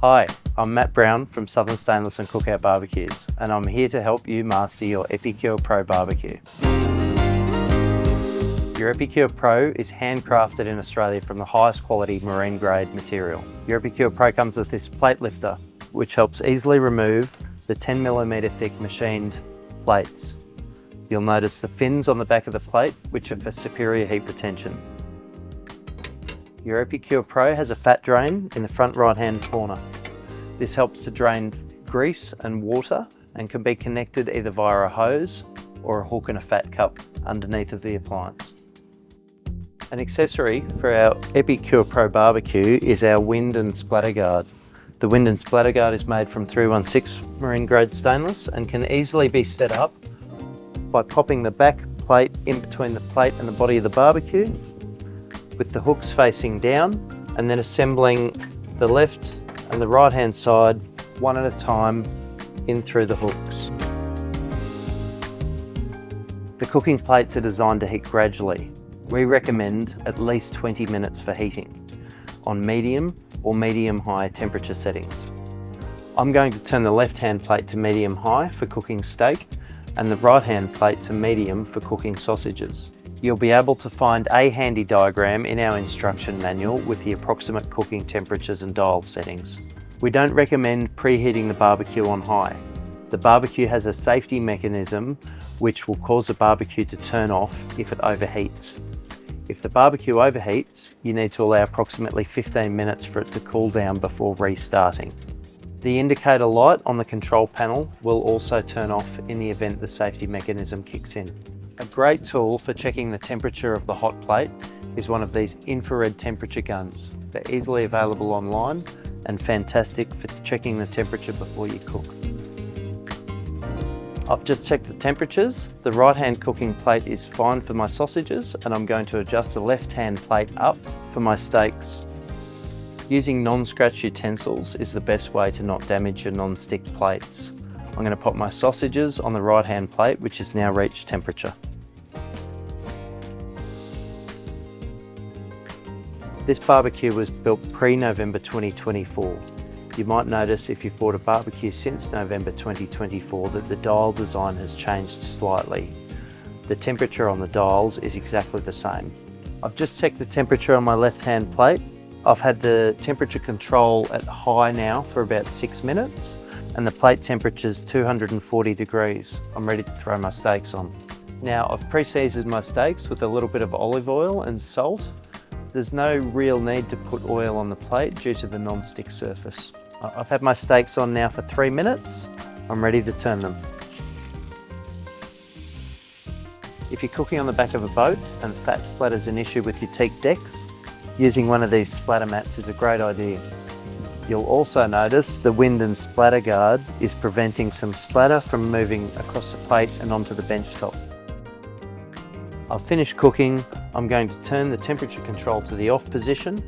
Hi, I'm Matt Brown from Southern Stainless and Cookout BBQs, and I'm here to help you master your Epicure Pro BBQ. Your Epicure Pro is handcrafted in Australia from the highest quality marine grade material. Your Epicure Pro comes with this plate lifter, which helps easily remove the 10mm thick machined plates. You'll notice the fins on the back of the plate, which are for superior heat retention. Your Epicure Pro has a fat drain in the front right hand corner. This helps to drain grease and water and can be connected either via a hose or a hook and a fat cup underneath of the appliance. An accessory for our Epicure Pro BBQ is our wind and splatter guard. The wind and splatter guard is made from 316 marine grade stainless and can easily be set up by popping the back plate in between the plate and the body of the barbecue, with the hooks facing down, and then assembling the left and the right hand side one at a time in through the hooks. The cooking plates are designed to heat gradually. We recommend at least 20 minutes for heating on medium or medium-high temperature settings. I'm going to turn the left-hand plate to medium-high for cooking steak and the right-hand plate to medium for cooking sausages. You'll be able to find a handy diagram in our instruction manual with the approximate cooking temperatures and dial settings. We don't recommend preheating the barbecue on high. The barbecue has a safety mechanism which will cause the barbecue to turn off if it overheats. If the barbecue overheats, you need to allow approximately 15 minutes for it to cool down before restarting. The indicator light on the control panel will also turn off in the event the safety mechanism kicks in. A great tool for checking the temperature of the hot plate is one of these infrared temperature guns. They're easily available online and fantastic for checking the temperature before you cook. I've just checked the temperatures. The right hand cooking plate is fine for my sausages, and I'm going to adjust the left hand plate up for my steaks. Using non-scratch utensils is the best way to not damage your non-stick plates. I'm going to pop my sausages on the right hand plate, which has now reached temperature. This barbecue was built pre-November 2024. You might notice if you've bought a barbecue since November 2024 that the dial design has changed slightly. The temperature on the dials is exactly the same. I've just checked the temperature on my left hand plate. I've had the temperature control at high now for about 6 minutes, and the plate temperature is 240 degrees. I'm ready to throw my steaks on. Now I've pre-seasoned my steaks with a little bit of olive oil and salt. There's no real need to put oil on the plate due to the non-stick surface. I've had my steaks on now for 3 minutes. I'm ready to turn them. If you're cooking on the back of a boat and fat splatter's an issue with your teak decks, using one of these splatter mats is a great idea. You'll also notice the wind and splatter guard is preventing some splatter from moving across the plate and onto the bench top. I've finished cooking. I'm going to turn the temperature control to the off position,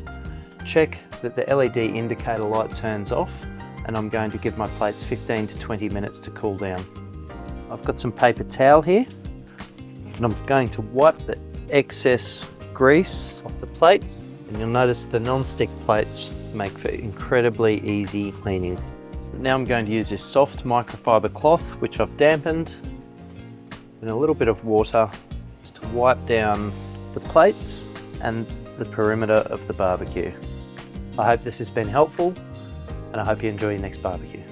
check that the LED indicator light turns off, and I'm going to give my plates 15 to 20 minutes to cool down. I've got some paper towel here, and I'm going to wipe the excess grease off the plate, and you'll notice the non-stick plates make for incredibly easy cleaning. Now I'm going to use this soft microfiber cloth, which I've dampened, and a little bit of water just to wipe down the plates and the perimeter of the barbecue. I hope this has been helpful, and I hope you enjoy your next barbecue.